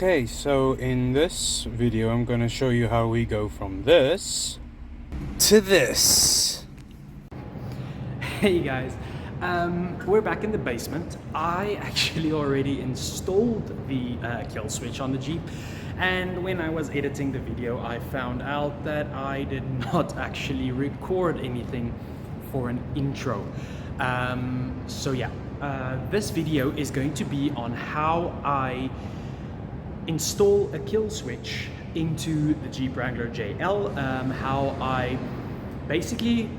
Okay, so in this video I'm gonna show you how we go from this to this. Hey guys, we're back in the basement. I actually already installed the kill switch on the Jeep, and when I was editing the video I found out that I did not actually record anything for an intro. So yeah, this video is going to be on how I install a kill switch into the Jeep Wrangler JL, how I basically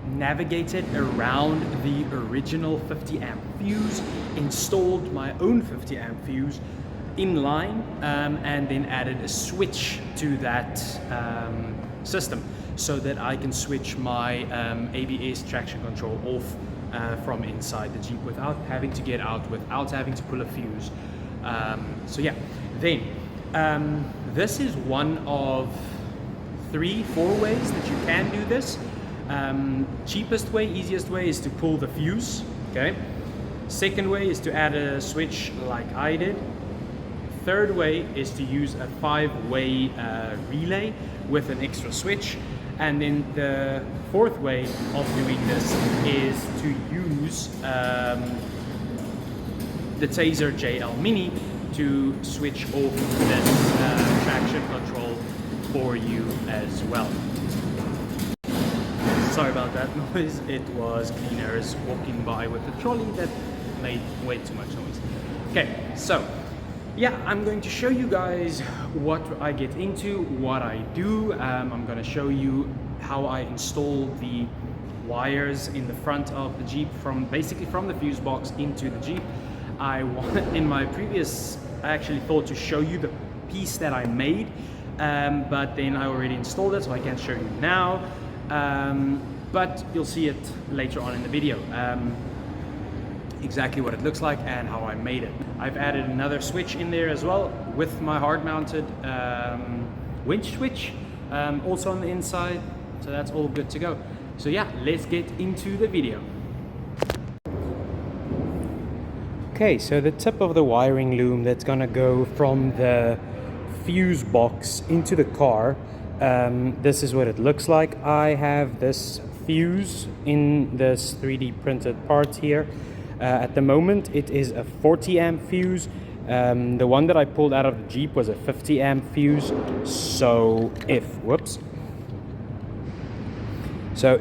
navigated around the original 50 amp fuse, installed my own 50 amp fuse inline, and then added a switch to that system so that I can switch my ABS traction control off from inside the Jeep without having to get out, without having to pull a fuse. So yeah, then this is one of 3-4 ways that you can do this. Cheapest way, easiest way is to pull the fuse, okay? Second way is to add a switch like I did. Third way is to use a 5-way relay with an extra switch. And then the fourth way of doing this is to use the Tazer JL Mini to switch off this traction control for you as well. Sorry about that noise, it was cleaners walking by with the trolley that made way too much noise. Okay, so yeah, I'm going to show you guys what I get into, what I do. I'm going to show you how I install the wires in the front of the Jeep, basically from the fuse box into the Jeep. In my previous, I actually thought to show you the piece that I made, but then I already installed it, so I can't show you now. But you'll see it later on in the video, exactly what it looks like and how I made it. I've added another switch in there as well with my hard-mounted winch switch, also on the inside, so that's all good to go. So yeah, let's get into the video. Okay, so the tip of the wiring loom that's gonna go from the fuse box into the car, this is what it looks like. I have this fuse in this 3D printed part here. At the moment it is a 40 amp fuse. The one that I pulled out of the Jeep was a 50 amp fuse. So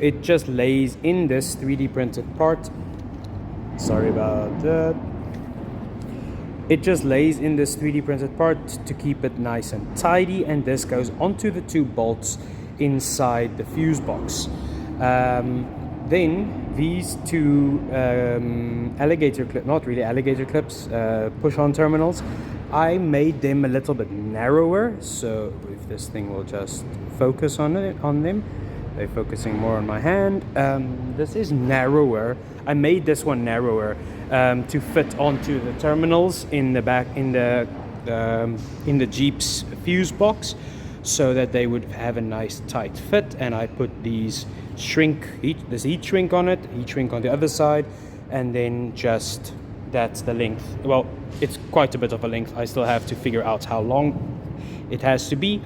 it just lays in this 3D printed part. Sorry about that. It just lays in this 3D printed part to keep it nice and tidy, and this goes onto the 2 bolts inside the fuse box. Then these 2 alligator clips, not really alligator clips, push-on terminals, I made them a little bit narrower, so if this thing will just focus on them. They're focusing more on my hand. This is narrower. I made this one narrower to fit onto the terminals in the back in the Jeep's fuse box, so that they would have a nice tight fit. And I put these this heat shrink on it, heat shrink on the other side, and then just that's the length. Well, it's quite a bit of a length. I still have to figure out how long it has to be.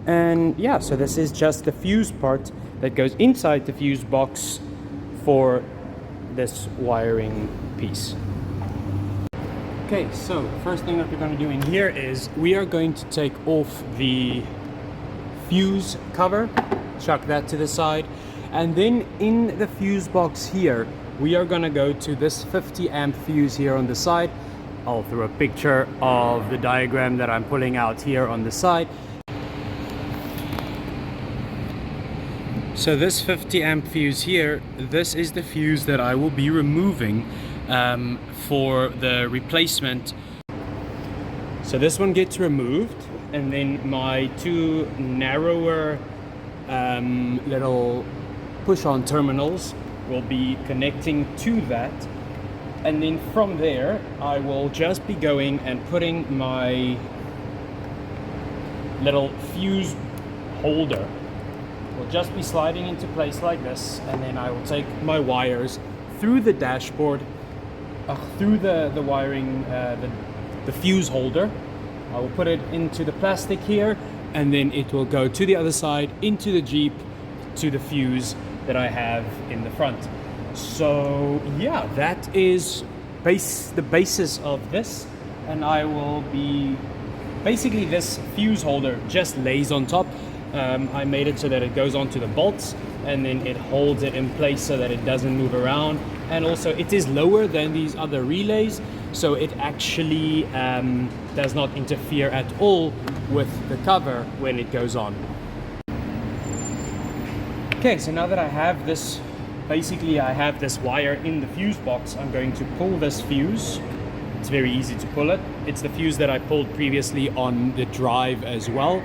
And yeah, so this is just the fuse part that goes inside the fuse box for this wiring piece. Okay, so first thing that we're going to do in here is we are going to take off the fuse cover, chuck that to the side, and then in the fuse box here we are going to go to this 50 amp fuse here on the side. I'll throw a picture of the diagram that I'm pulling out here on the side. So this 50 amp fuse here, this is the fuse that I will be removing for the replacement. So this one gets removed, and then my 2 narrower little push-on terminals will be connecting to that. And then from there, I will just be going and putting my little fuse holder. Will just be sliding into place like this, and then I will take my wires through the dashboard, through the wiring, the fuse holder, I will put it into the plastic here, and then it will go to the other side, into the Jeep, to the fuse that I have in the front. So yeah, that is the basis of this, and I will be basically, this fuse holder just lays on top. I made it so that it goes onto the bolts, and then it holds it in place so that it doesn't move around. And also it is lower than these other relays, so it actually does not interfere at all with the cover when it goes on. Okay, so now that I have this, basically I have this wire in the fuse box, I'm going to pull this fuse. It's very easy to pull it. It's the fuse that I pulled previously on the drive as well,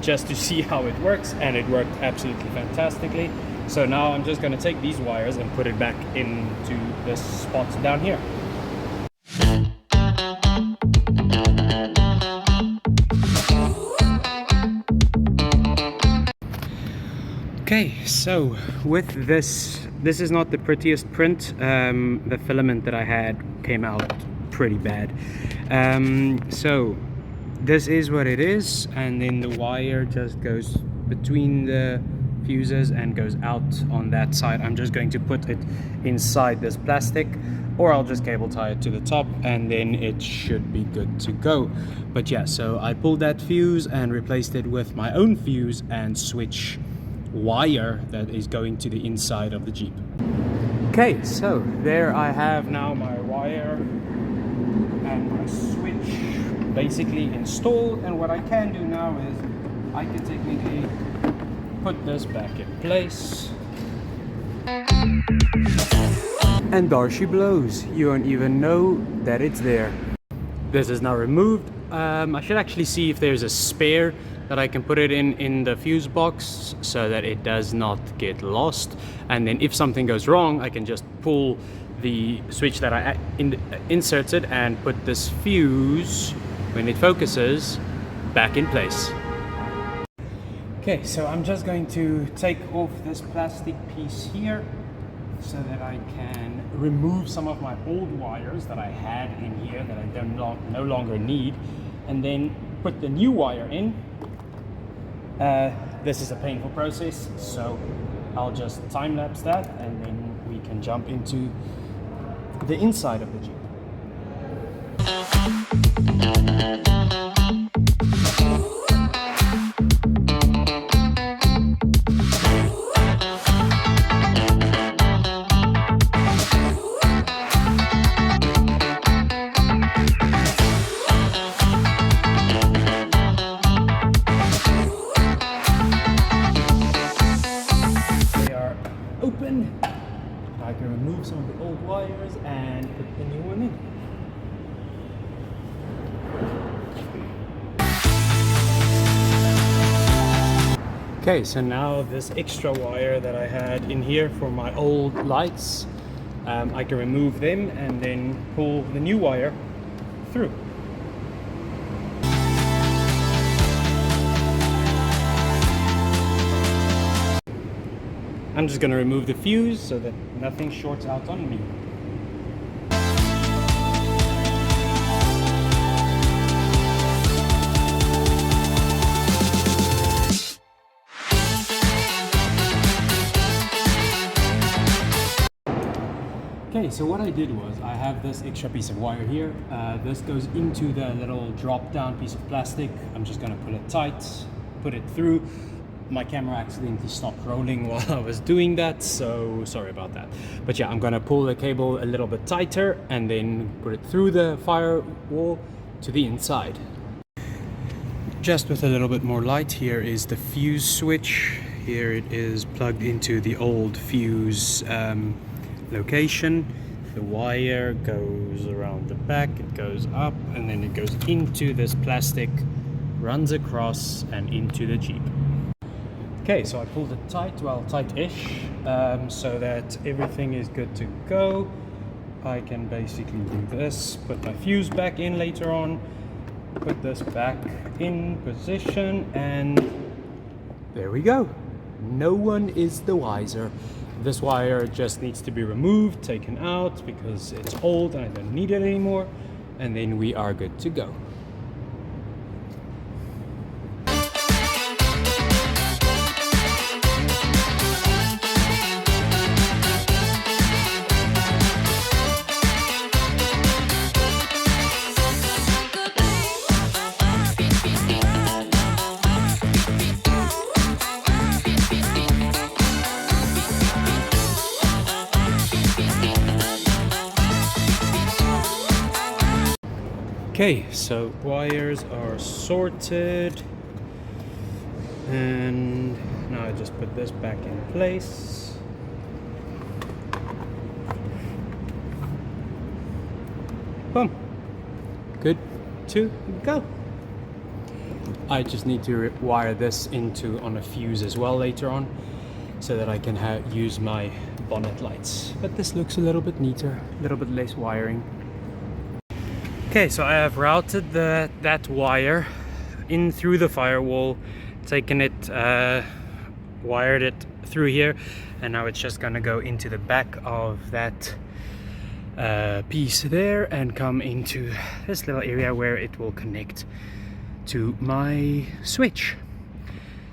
just to see how it works, and it worked absolutely fantastically. So now I'm just going to take these wires and put it back into this spot down here. Okay, so with this is not the prettiest print. The filament that I had came out pretty bad. So this is what it is, and then the wire just goes between the fuses and goes out on that side. I'm just going to put it inside this plastic, or I'll just cable tie it to the top, and then it should be good to go. But yeah, so I pulled that fuse and replaced it with my own fuse and switch wire that is going to the inside of the Jeep. Okay, so there I have now my wire and my switch basically installed, and what I can do now is I can technically put this back in place, and there she blows. You don't even know that it's there. This is now removed. I should actually see if there's a spare that I can put it in the fuse box so that it does not get lost, and then if something goes wrong I can just pull the switch that I inserted and put this fuse, when it focuses, back in place. Okay, so I'm just going to take off this plastic piece here so that I can remove some of my old wires that I had in here that I no longer need, and then put the new wire in. This is a painful process, so I'll just time-lapse that, and then we can jump into the inside of the Jeep. Open. I can remove some of the old wires and put the new one in. Okay, so now this extra wire that I had in here for my old lights, I can remove them and then pull the new wire through. I'm just going to remove the fuse so that nothing shorts out on me. Okay, so what I did was I have this extra piece of wire here. This goes into the little drop down piece of plastic. I'm just going to pull it tight, put it through. My camera accidentally stopped rolling while I was doing that, so sorry about that. But yeah, I'm gonna pull the cable a little bit tighter and then put it through the firewall to the inside. Just with a little bit more light, here is the fuse switch. Here it is plugged into the old fuse location. The wire goes around the back, it goes up, and then it goes into this plastic, runs across and into the Jeep. Okay, so I pulled it tight, well, tight-ish, so that everything is good to go. I can basically do this, put my fuse back in later on, put this back in position, and there we go. No one is the wiser. This wire just needs to be removed, taken out, because it's old and I don't need it anymore, and then we are good to go. Okay, so wires are sorted, and now I just put this back in place. Boom. Good to go. I just need to wire this into on a fuse as well later on, so that I can use my bonnet lights. But this looks a little bit neater, a little bit less wiring. Okay, so I have routed that wire in through the firewall, taken it, wired it through here, and now it's just gonna go into the back of that piece there and come into this little area where it will connect to my switch.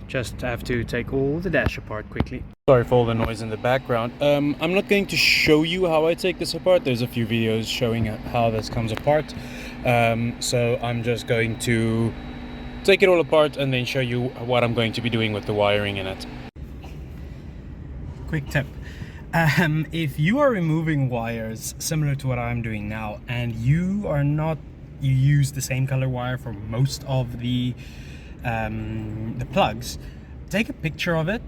Just have to take all the dash apart quickly. Sorry for all the noise in the background. I'm not going to show you how I take this apart. There's a few videos showing how this comes apart. So I'm just going to take it all apart and then show you what I'm going to be doing with the wiring in it. Quick tip. If you are removing wires similar to what I'm doing now, and you use the same color wire for most of the plugs, take a picture of it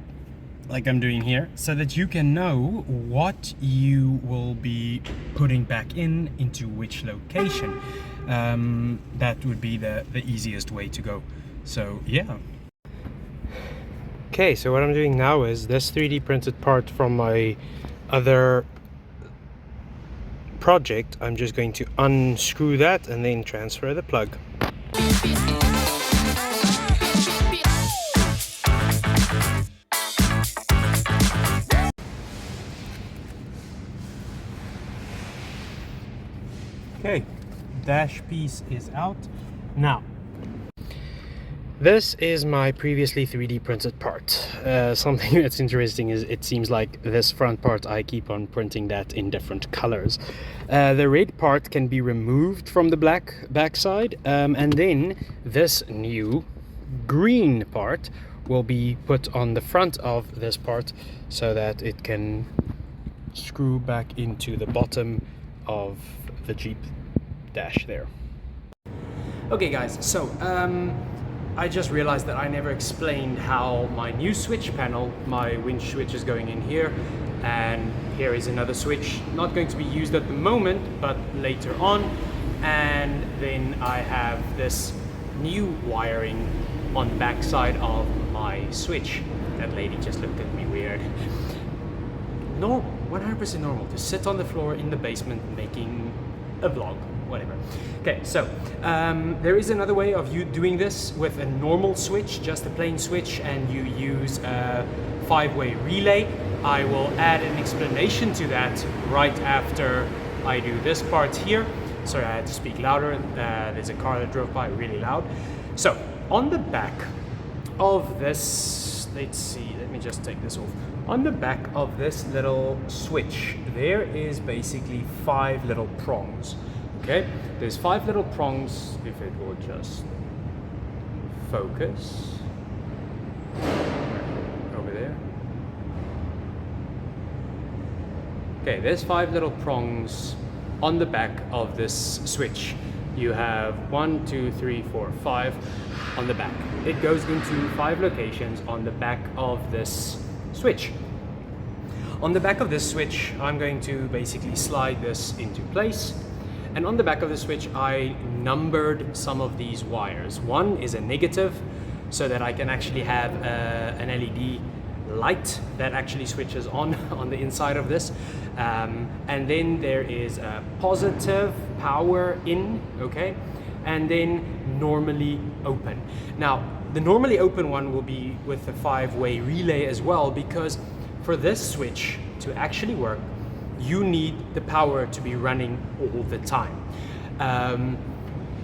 like I'm doing here, so that you can know what you will be putting back into which location. That would be the easiest way to go. So yeah. Okay, so what I'm doing now is this 3D printed part from my other project. I'm just going to unscrew that and then transfer the plug. Okay, dash piece is out. Now, this is my previously 3D printed part. Something that's interesting is it seems like this front part, I keep on printing that in different colors. The red part can be removed from the black backside, and then this new green part will be put on the front of this part so that it can screw back into the bottom of the Jeep dash there. Okay guys, so I just realized that I never explained how my new switch panel, my winch switch is going in here, and here is another switch, not going to be used at the moment, but later on. And then I have this new wiring on the back side of my switch. That lady just looked at me weird. Normal, 100% normal, to sit on the floor in the basement making a vlog, whatever. Okay, so there is another way of you doing this with a normal switch, just a plain switch, and you use a 5-way relay. I will add an explanation to that right after I do this part here. Sorry, I had to speak louder. There's a car that drove by really loud. So on the back of this, let's see, let me just take this off. On the back of this little switch, there is basically 5 little prongs. Okay, there's 5 little prongs. If it will just focus over there. Okay, there's 5 little prongs on the back of this switch. You have 1, 2, 3, 4, 5 on the back. It goes into 5 locations on the back of this switch. On the back of this switch, I'm going to basically slide this into place. And on the back of the switch, I numbered some of these wires. 1 is a negative, so that I can actually have an LED light that actually switches on the inside of this. And then there is a positive power in, okay? And then normally open. Now, the normally open one will be with the 5-way relay as well, because for this switch to actually work, you need the power to be running all the time.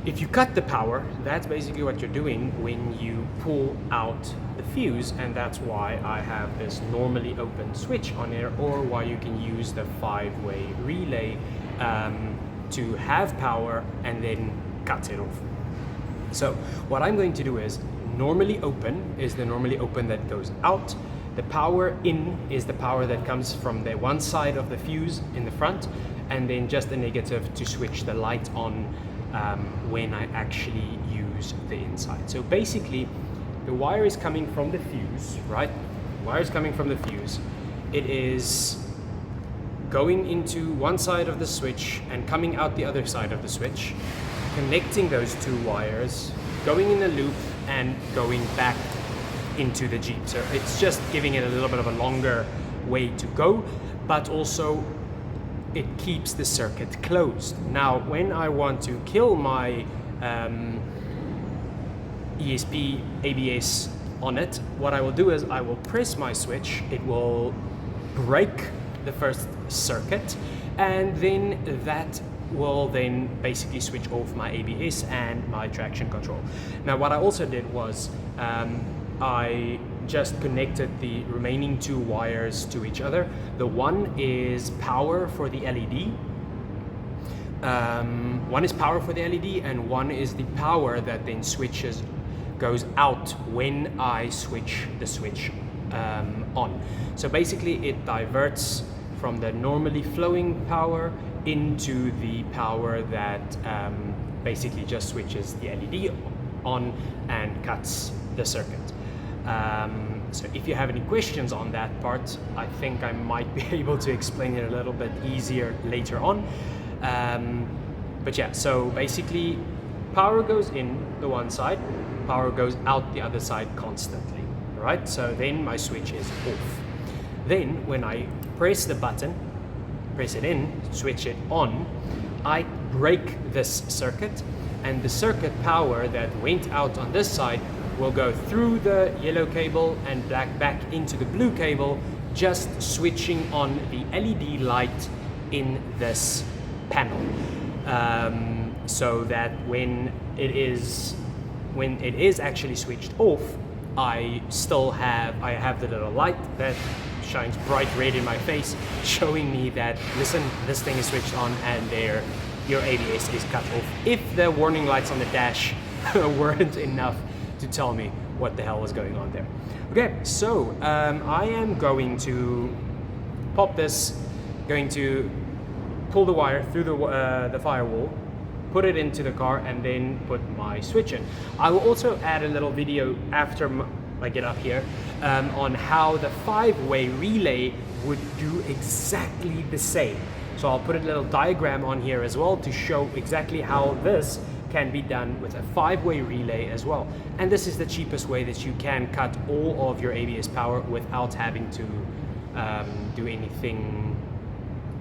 If you cut the power, that's basically what you're doing when you pull out the fuse, and that's why I have this normally open switch on here, or why you can use the 5-way relay to have power and then cut it off. So what I'm going to do is normally open is the normally open that goes out. The power in is the power that comes from the one side of the fuse in the front, and then just a negative to switch the light on when I actually use the inside. So basically, the wire is coming from the fuse, right? Wire is coming from the fuse. It is going into one side of the switch and coming out the other side of the switch, connecting those two wires, going in a loop and going back into the Jeep. So it's just giving it a little bit of a longer way to go, but also it keeps the circuit closed. Now, when I want to kill my ESP ABS on it, what I will do is I will press my switch, it will break the first circuit, and then that will then basically switch off my ABS and my traction control. Now, what I also did was I just connected the remaining two wires to each other. The one is power for the LED. One is power for the LED, and one is the power that then goes out when I switch the switch on. So basically it diverts from the normally flowing power into the power that basically just switches the LED on and cuts the circuit. So if you have any questions on that part, I think I might be able to explain it a little bit easier later on. But yeah, so basically power goes in the one side, power goes out the other side constantly, right? So then my switch is off. Then when I press the button, press it in, switch it on, I break this circuit, and the circuit power that went out on this side will go through the yellow cable and back into the blue cable, just switching on the LED light in this panel. So that when it is actually switched off, I have the little light that shines bright red in my face, showing me that, listen, this thing is switched on and your ABS is cut off. If the warning lights on the dash weren't enough to tell me what the hell was going on there. Okay, so I am going to pop this, going to pull the wire through the firewall, put it into the car, and then put my switch in. I will also add a little video after I get up here on how the 5-way relay would do exactly the same. So I'll put a little diagram on here as well to show exactly how this can be done with a 5-way relay as well. And this is the cheapest way that you can cut all of your ABS power without having to do anything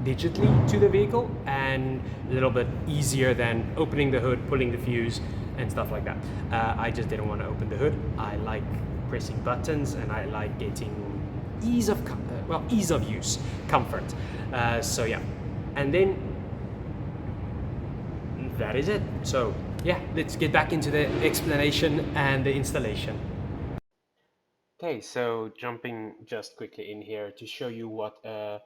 digitally to the vehicle, and a little bit easier than opening the hood, pulling the fuse and stuff like that. I just didn't want to open the hood. I like pressing buttons and I like getting ease of use, comfort. So yeah, and then that is it. So yeah, let's get back into the explanation and the installation. Okay, so jumping just quickly in here to show you what a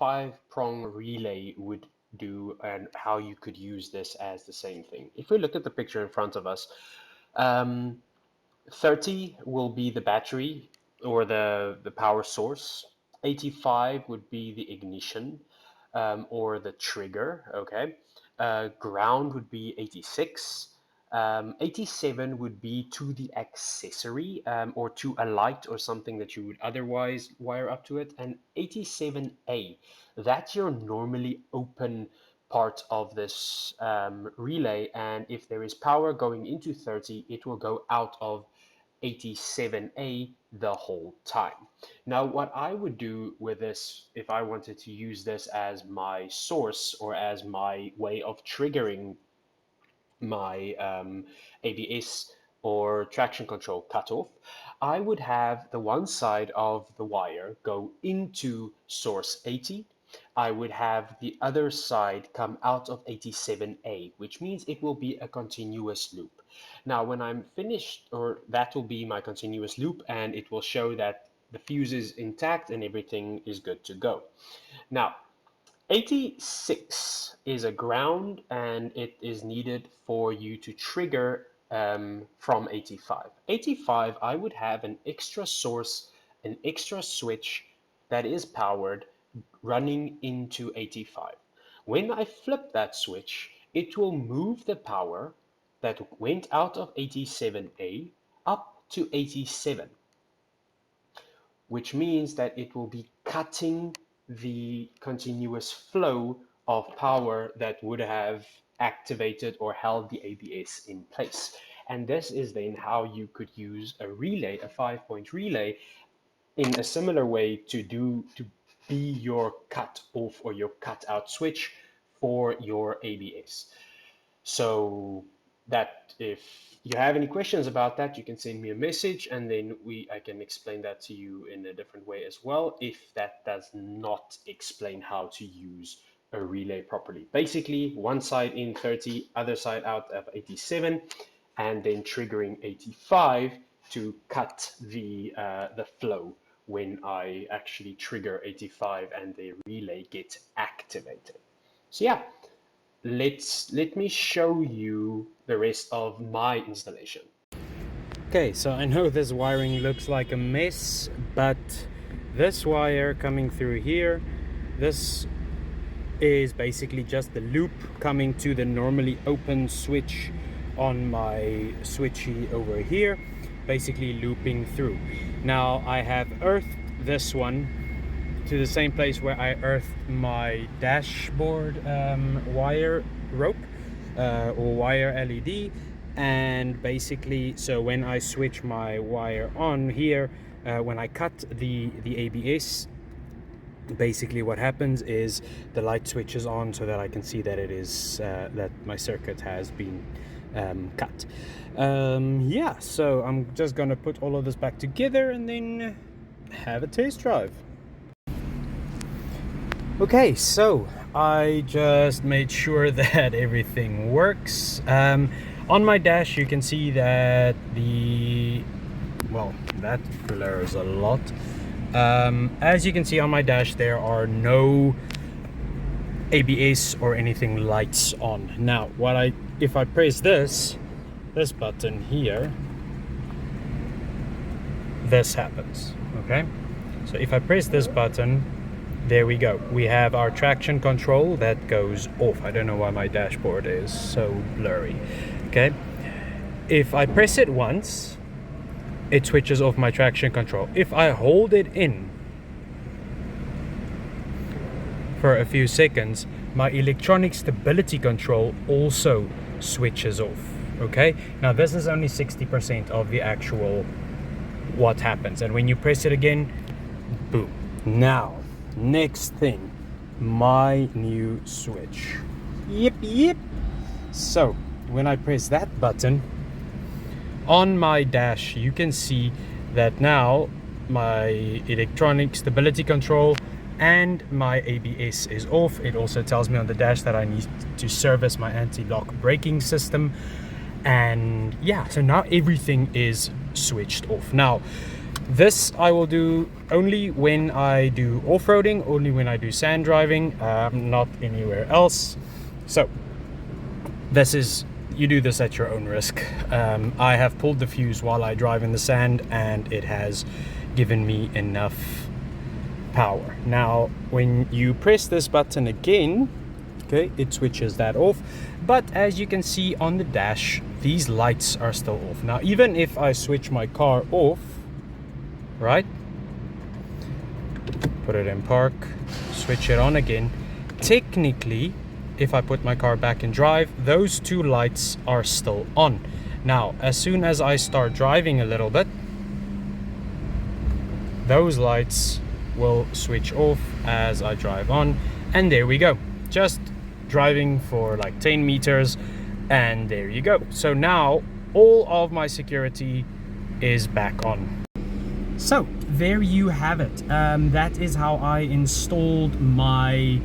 5-prong relay would do and how you could use this as the same thing. If we look at the picture in front of us, 30 will be the battery or the power source. 85 would be the ignition or the trigger, okay? Ground would be 86. 87 would be to the accessory or to a light or something that you would otherwise wire up to it. And 87A, that's your normally open part of this relay. And if there is power going into 30, it will go out of 87A the whole time. Now, what I would do with this, if I wanted to use this as my source or as my way of triggering my ABS or traction control cutoff, I would have the one side of the wire go into source 80. I would have the other side come out of 87A, which means it will be a continuous loop. Now, when I'm finished, or that will be my continuous loop, and it will show that the fuse is intact and everything is good to go. Now, 86 is a ground, and it is needed for you to trigger from 85. 85, I would have an extra source, an extra switch that is powered running into 85. When I flip that switch, it will move the power that went out of 87A up to 87, which means that it will be cutting the continuous flow of power that would have activated or held the ABS in place. And this is then how you could use a relay, a 5-point relay, in a similar way to be your cut off or your cut out switch for your ABS. So that if you have any questions about that, you can send me a message, and then I can explain that to you in a different way as well, if that does not explain how to use a relay properly. Basically, one side in 30, other side out of 87, and then triggering 85 to cut the flow when I actually trigger 85 and the relay gets activated. So yeah, let me show you the rest of my installation. Okay, so I know this wiring looks like a mess, but this wire coming through here, this is basically just the loop coming to the normally open switch on my switchy over here, basically looping through. Now I have earthed this one to the same place where I earthed my dashboard wire rope or wire LED, and basically so when I switch my wire on here, when I cut the ABS, basically what happens is the light switches on so that I can see that it is that my circuit has been cut. Yeah, so I'm just gonna put all of this back together and then have a test drive. Okay, so I just made sure that everything works. On my dash you can see that that blurs a lot. As you can see on my dash, there are no ABS or anything lights on. Now if I press this button here, this happens. Okay, so if I press this button, there we go, we have our traction control that goes off. I don't know why my dashboard is so blurry. Okay, if I press it once, it switches off my traction control. If I hold it in for a few seconds, my electronic stability control also switches off. Okay, now this is only 60% of the actual what happens, and when you press it again, boom. Now next thing, my new switch. Yep. So when I press that button on my dash, you can see that now my electronic stability control and my ABS is off. It also tells me on the dash that I need to service my anti-lock braking system. And yeah, so now everything is switched off. Now this I will do only when I do off-roading, only when I do sand driving, not anywhere else. So you do this at your own risk. I have pulled the fuse while I drive in the sand, and it has given me enough power. Now when you press this button again, okay, it switches that off, but as you can see on the dash, these lights are still off. Now even if I switch my car off, right, put it in park, switch it on again, technically if I put my car back in drive, those two lights are still on. Now as soon as I start driving a little bit, those lights will switch off as I drive on, and there we go, just driving for like 10 meters, and there you go. So now all of my security is back on. So there you have it. That is how I installed my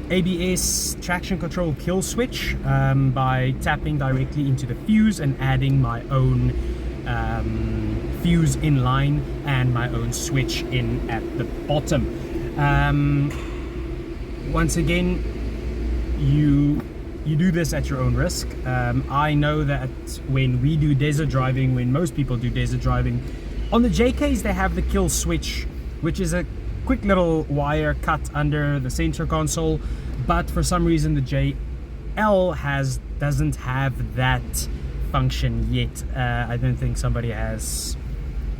ABS traction control kill switch, by tapping directly into the fuse and adding my own fuse inline and my own switch in at the bottom. Once again, you do this at your own risk. I know that when we do desert driving, when most people do desert driving, on the JKs they have the kill switch, which is a quick little wire cut under the center console but for some reason the JL doesn't have that function yet. I don't think somebody has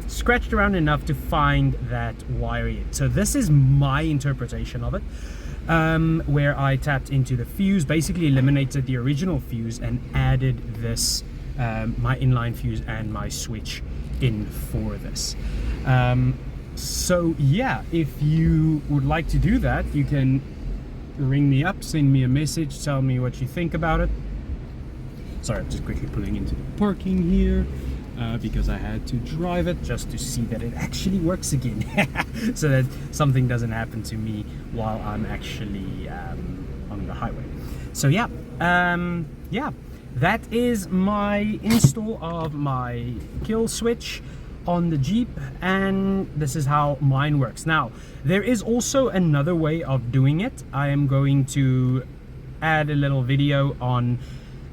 scratched around enough to find that wire yet. So this is my interpretation of it, where I tapped into the fuse, basically eliminated the original fuse and added this, my inline fuse and my switch in for this. So yeah, if you would like to do that, you can ring me up, send me a message, tell me what you think about it. Sorry, I'm just quickly pulling into the parking here because I had to drive it just to see that it actually works again, so that something doesn't happen to me while I'm actually on the highway. So yeah, yeah, that is my install of my kill switch on the Jeep, and this is how mine works. Now, there is also another way of doing it. I am going to add a little video on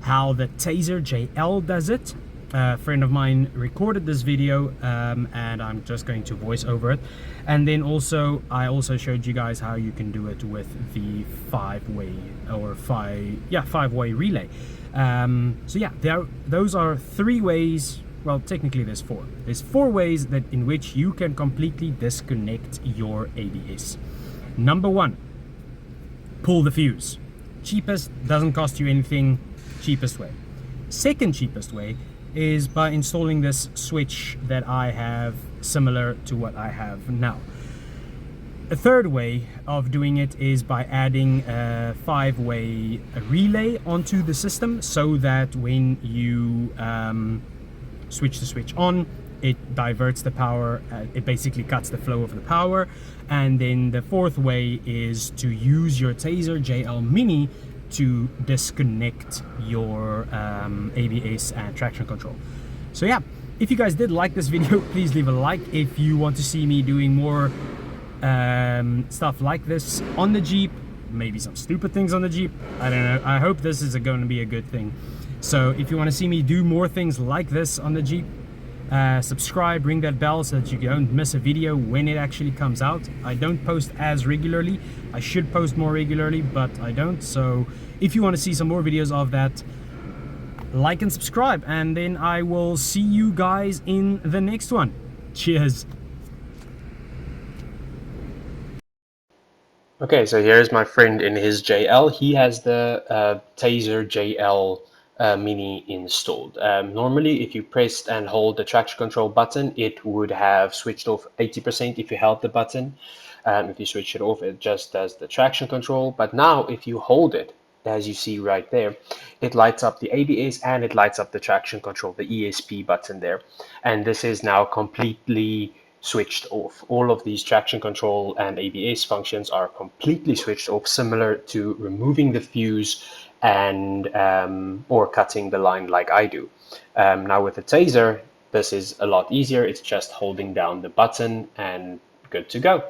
how the Tazer JL does it. A friend of mine recorded this video, and I'm just going to voice over it. And then also, I also showed you guys how you can do it with the five-way relay. So yeah, those are 3 ways. Well, technically there's 4. There's 4 ways that in which you can completely disconnect your ABS. Number 1, pull the fuse. Cheapest, doesn't cost you anything, cheapest way. Second cheapest way is by installing this switch that I have, similar to what I have now. A third way of doing it is by adding a 5-way relay onto the system, so that when you switch the switch on, it diverts the power, it basically cuts the flow of the power. And then the 4th way is to use your Tazer JL Mini to disconnect your ABS and traction control. So yeah, if you guys did like this video, please leave a like. If you want to see me doing more stuff like this on the Jeep, maybe some stupid things on the Jeep, I don't know, I hope this is going to be a good thing. So if you want to see me do more things like this on the Jeep, subscribe, ring that bell so that you don't miss a video when it actually comes out. I don't post as regularly. I should post more regularly, but I don't. So if you want to see some more videos of that, like and subscribe, and then I will see you guys in the next one. Cheers. Okay, so here's my friend in his JL. He has the Tazer JL Mini installed. Normally, if you pressed and hold the traction control button, it would have switched off 80% if you held the button. If you switch it off, it just does the traction control. But now, if you hold it, as you see right there, it lights up the ABS and it lights up the traction control, the ESP button there. And this is now completely switched off. All of these traction control and ABS functions are completely switched off, similar to removing the fuse and or cutting the line like I do. Now with the Tazer, this is a lot easier. It's just holding down the button and good to go.